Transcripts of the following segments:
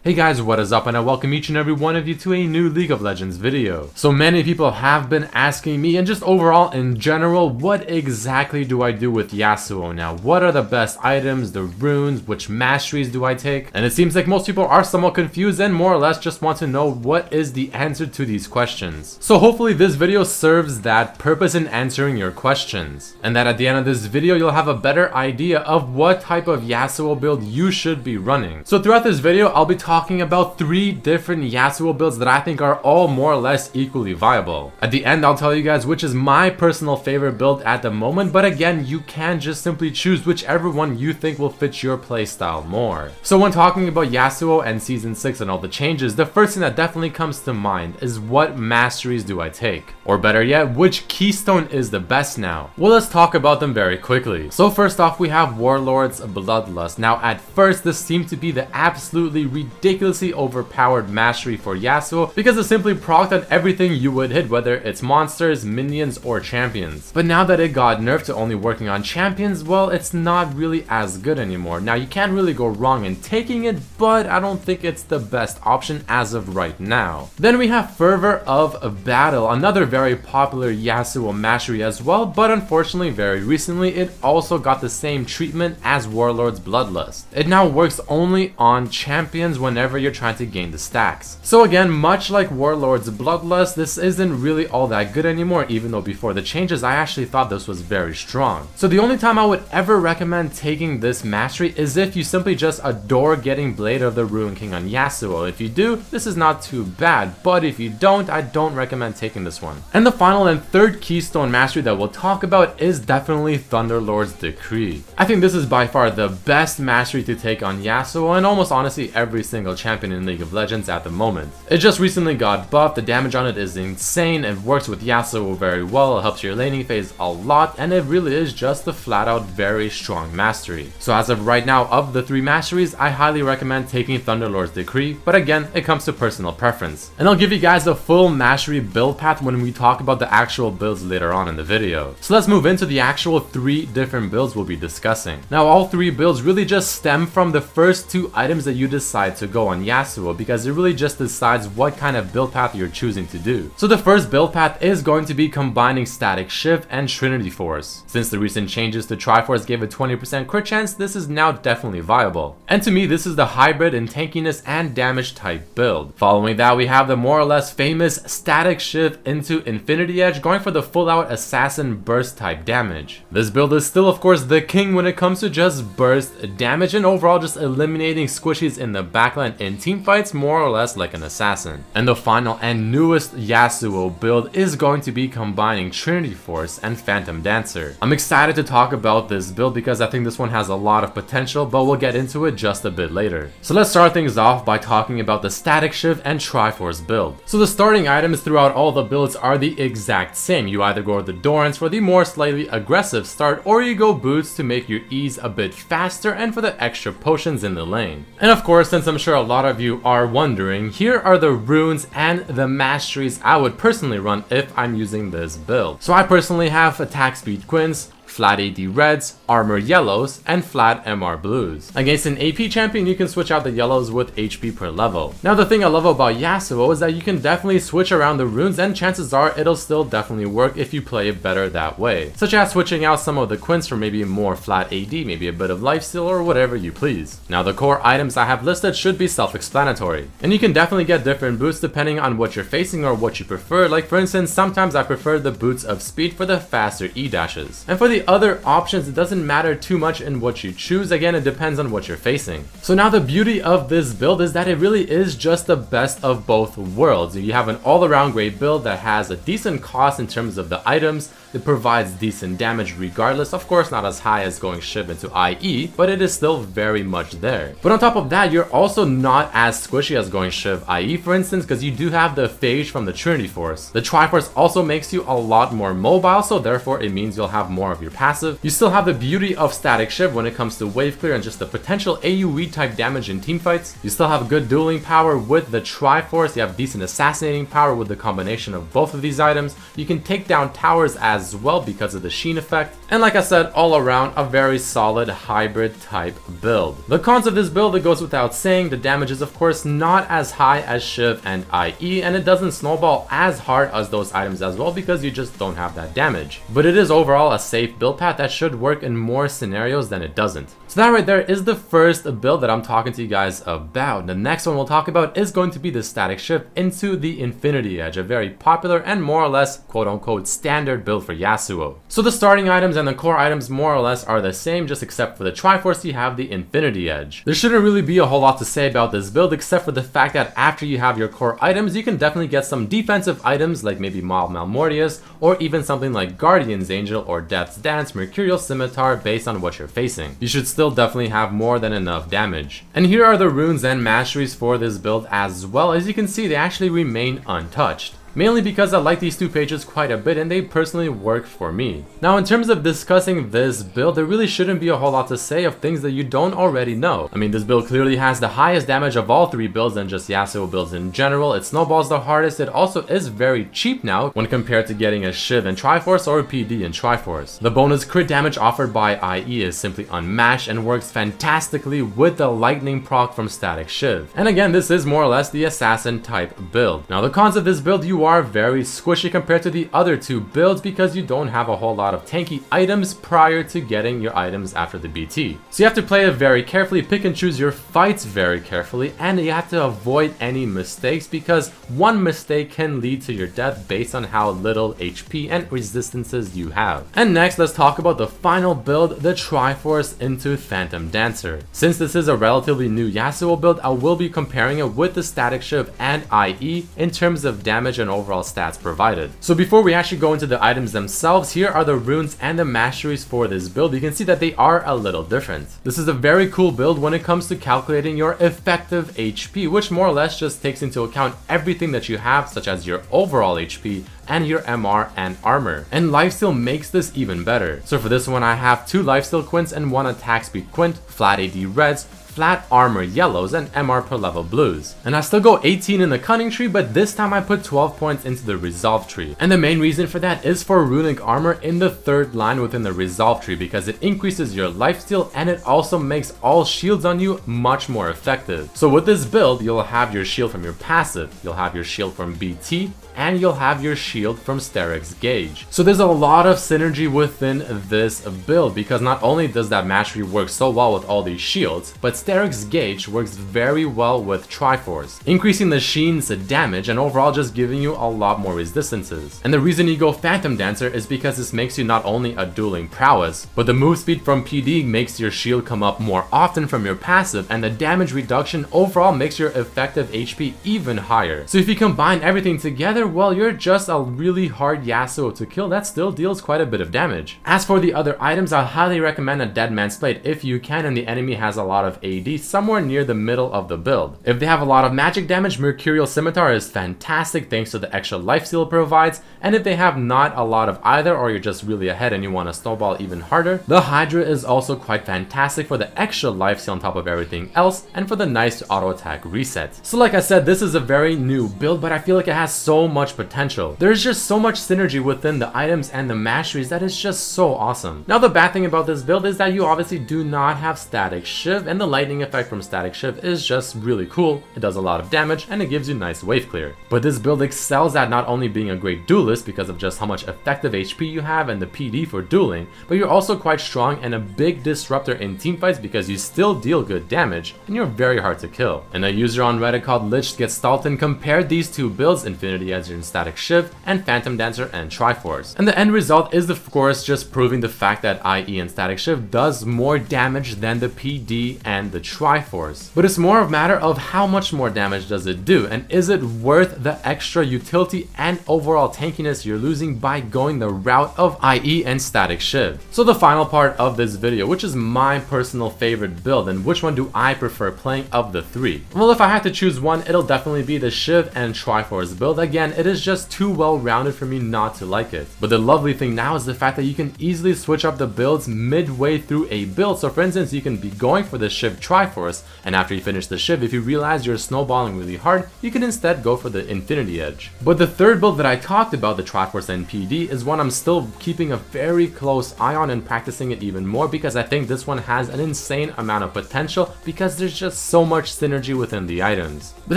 Hey guys, what is up, and I welcome each and every one of you to a new League of Legends video. So many people have been asking me, and just overall in general, what exactly do I do with Yasuo now? What are the best items, the runes, which masteries do I take? And it seems like most people are somewhat confused and more or less just want to know what is the answer to these questions. So hopefully this video serves that purpose in answering your questions, and that at the end of this video you'll have a better idea of what type of Yasuo build you should be running. So throughout this video I'll be talking about 3 different Yasuo builds that I think are all more or less equally viable. At the end I'll tell you guys which is my personal favorite build at the moment, but again you can just simply choose whichever one you think will fit your playstyle more. So when talking about Yasuo and Season 6 and all the changes, the first thing that definitely comes to mind is what masteries do I take? Or better yet, which keystone is the best now? Well, let's talk about them very quickly. So first off, we have Warlord's Bloodlust. Now at first this seemed to be the absolutely ridiculously overpowered mastery for Yasuo because it simply procced on everything you would hit, whether it's monsters, minions, or champions. But now that it got nerfed to only working on champions, well, it's not really as good anymore. Now you can't really go wrong in taking it, but I don't think it's the best option as of right now. Then we have Fervor of Battle, another very popular Yasuo mastery as well, but unfortunately very recently it also got the same treatment as Warlord's Bloodlust. It now works only on champions whenever you're trying to gain the stacks. So again, much like Warlord's Bloodlust, this isn't really all that good anymore, even though before the changes I actually thought this was very strong. So the only time I would ever recommend taking this mastery is if you simply just adore getting Blade of the Ruin King on Yasuo. If you do, this is not too bad, but if you don't, I don't recommend taking this one. And the final and third keystone mastery that we'll talk about is definitely Thunderlord's Decree. I think this is by far the best mastery to take on Yasuo and almost honestly every single champion in League of Legends at the moment. It just recently got buffed, the damage on it is insane, it works with Yasuo very well, it helps your laning phase a lot, and it really is just a flat out very strong mastery. So as of right now, of the 3 masteries, I highly recommend taking Thunderlord's Decree, but again, it comes to personal preference. And I'll give you guys a full mastery build path when we talk about the actual builds later on in the video. So let's move into the actual 3 different builds we'll be discussing. Now all 3 builds really just stem from the first 2 items that you decide to go on Yasuo, because it really just decides what kind of build path you're choosing to do. So the first build path is going to be combining Static Shift and Trinity Force. Since the recent changes to Triforce gave a 20% crit chance, this is now definitely viable. And to me, this is the hybrid in tankiness and damage type build. Following that, we have the more or less famous Static Shift into Infinity Edge, going for the full out assassin burst type damage. This build is still of course the king when it comes to just burst damage and overall just eliminating squishies in the backline in team fights more or less like an assassin. And the final and newest Yasuo build is going to be combining Trinity Force and Phantom Dancer. I'm excited to talk about this build because I think this one has a lot of potential, but we'll get into it just a bit later. So let's start things off by talking about the Static Shift and Triforce build. So the starting items throughout all the builds are the exact same. You either go with the Dorans for the more slightly aggressive start, or you go Boots to make your E's a bit faster and for the extra potions in the lane. And of course, since I'm sure a lot of you are wondering, here are the runes and the masteries I would personally run if I'm using this build. So I personally have attack speed Quins, flat AD reds, armor yellows, and flat MR blues. Against an AP champion, you can switch out the yellows with HP per level. Now the thing I love about Yasuo is that you can definitely switch around the runes, and chances are it'll still definitely work if you play it better that way. Such as switching out some of the Quins for maybe more flat AD, maybe a bit of lifesteal, or whatever you please. Now the core items I have listed should be self-explanatory, and you can definitely get different boots depending on what you're facing or what you prefer. Like for instance, sometimes I prefer the boots of speed for the faster E dashes, and for the other options it doesn't matter too much in what you choose. Again, it depends on what you're facing. So now the beauty of this build is that it really is just the best of both worlds. You have an all-around great build that has a decent cost in terms of the items, it provides decent damage regardless, of course not as high as going Shiv into IE, but it is still very much there. But on top of that, you're also not as squishy as going Shiv IE, for instance, because you do have the phage from the Trinity Force. The Triforce also makes you a lot more mobile, so therefore it means you'll have more of your passive. You still have the beauty of Static Shift when it comes to wave clear and just the potential AoE type damage in teamfights. You still have good dueling power with the Triforce, you have decent assassinating power with the combination of both of these items. You can take down towers as as well because of the sheen effect. And like I said, all around a very solid hybrid type build. The cons of this build, it goes without saying, the damage is of course not as high as Shiv and IE, and it doesn't snowball as hard as those items as well because you just don't have that damage. But it is overall a safe build path that should work in more scenarios than it doesn't. So that right there is the first build that I'm talking to you guys about. The next one we'll talk about is going to be the static shift into the Infinity Edge, a very popular and more or less quote-unquote standard build for Yasuo. So the starting items and the core items more or less are the same, just except for the Triforce you have the Infinity Edge. There shouldn't really be a whole lot to say about this build except for the fact that after you have your core items, you can definitely get some defensive items like maybe Mild Malmortius, or even something like Guardian's Angel or Death's Dance, Mercurial Scimitar based on what you're facing. You should still definitely have more than enough damage. And here are the runes and masteries for this build as well. As you can see, they actually remain untouched. Mainly because I like these two pages quite a bit and they personally work for me. Now in terms of discussing this build, there really shouldn't be a whole lot to say of things that you don't already know. I mean, this build clearly has the highest damage of all three builds and just Yasuo builds in general. It snowballs the hardest. It also is very cheap now when compared to getting a Shiv in Triforce or a PD in Triforce. The bonus crit damage offered by IE is simply unmatched and works fantastically with the lightning proc from static Shiv. And again, this is more or less the assassin type build. Now the cons of this build, you are very squishy compared to the other two builds because you don't have a whole lot of tanky items prior to getting your items after the BT. So you have to play it very carefully, pick and choose your fights very carefully, and you have to avoid any mistakes because one mistake can lead to your death based on how little HP and resistances you have. And next, let's talk about the final build, the Triforce into Phantom Dancer. Since this is a relatively new Yasuo build, I will be comparing it with the Static Shiv and IE in terms of damage and overall stats provided. So before we actually go into the items themselves, here are the runes and the masteries for this build. You can see that they are a little different. This is a very cool build when it comes to calculating your effective HP, which more or less just takes into account everything that you have, such as your overall HP and your MR and armor. And lifesteal makes this even better. So for this one, I have 2 lifesteal quints and 1 attack speed quint, flat AD reds, flat armor yellows, and MR per level blues. And I still go 18 in the cunning tree, but this time I put 12 points into the resolve tree. And the main reason for that is for runic armor in the 3rd line within the resolve tree because it increases your lifesteal and it also makes all shields on you much more effective. So with this build, you'll have your shield from your passive, you'll have your shield from BT, and you'll have your shield from Steric's Gauge. So there's a lot of synergy within this build because not only does that mastery work so well with all these shields, but Steric's Gauge works very well with Triforce, increasing the sheen's damage and overall just giving you a lot more resistances. And the reason you go Phantom Dancer is because this makes you not only a dueling prowess, but the move speed from PD makes your shield come up more often from your passive, and the damage reduction overall makes your effective HP even higher. So if you combine everything together, well, you're just a really hard Yasuo to kill that still deals quite a bit of damage. As for the other items, I highly recommend a Dead Man's Blade if you can and the enemy has a lot of AD somewhere near the middle of the build. If they have a lot of magic damage, Mercurial Scimitar is fantastic thanks to the extra lifesteal it provides, and if they have not a lot of either or you're just really ahead and you want to snowball even harder, the Hydra is also quite fantastic for the extra lifesteal on top of everything else and for the nice auto attack reset. So like I said, this is a very new build, but I feel like it has so much potential. There's just so much synergy within the items and the masteries that is just so awesome. Now the bad thing about this build is that you obviously do not have Static Shiv, and the lightning effect from Static Shiv is just really cool. It does a lot of damage and it gives you nice wave clear. But this build excels at not only being a great duelist because of just how much effective HP you have and the PD for dueling, but you're also quite strong and a big disruptor in teamfights because you still deal good damage and you're very hard to kill. And a user on Reddit called LichGetStalton compared these two builds, Infinity Edge and Static Shiv, and Phantom Dancer and Triforce. And the end result is of course just proving the fact that IE and Static Shiv does more damage than the PD and the Triforce. But it's more of a matter of how much more damage does it do, and is it worth the extra utility and overall tankiness you're losing by going the route of IE and Static Shiv. So the final part of this video, which is my personal favorite build and which one do I prefer playing of the 3? Well, if I had to choose one, it'll definitely be the Shiv and Triforce build. Again, it is just too well rounded for me not to like it. But the lovely thing now is the fact that you can easily switch up the builds midway through a build. So for instance, you can be going for the Shiv Triforce, and after you finish the shiv, if you realize you're snowballing really hard, you can instead go for the Infinity Edge. But the third build that I talked about, the Triforce NPD, is one I'm still keeping a very close eye on and practicing it even more, because I think this one has an insane amount of potential because there's just so much synergy within the items. But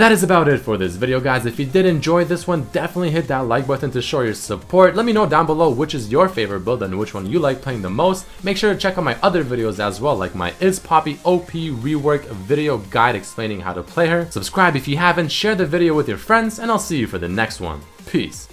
that is about it for this video, guys. If you did enjoy this one, definitely hit that like button to show your support. Let me know down below which is your favorite build and which one you like playing the most. Make sure to check out my other videos as well, like my Is Poppy OP rework video guide explaining how to play her. Subscribe if you haven't, share the video with your friends, and I'll see you for the next one. Peace.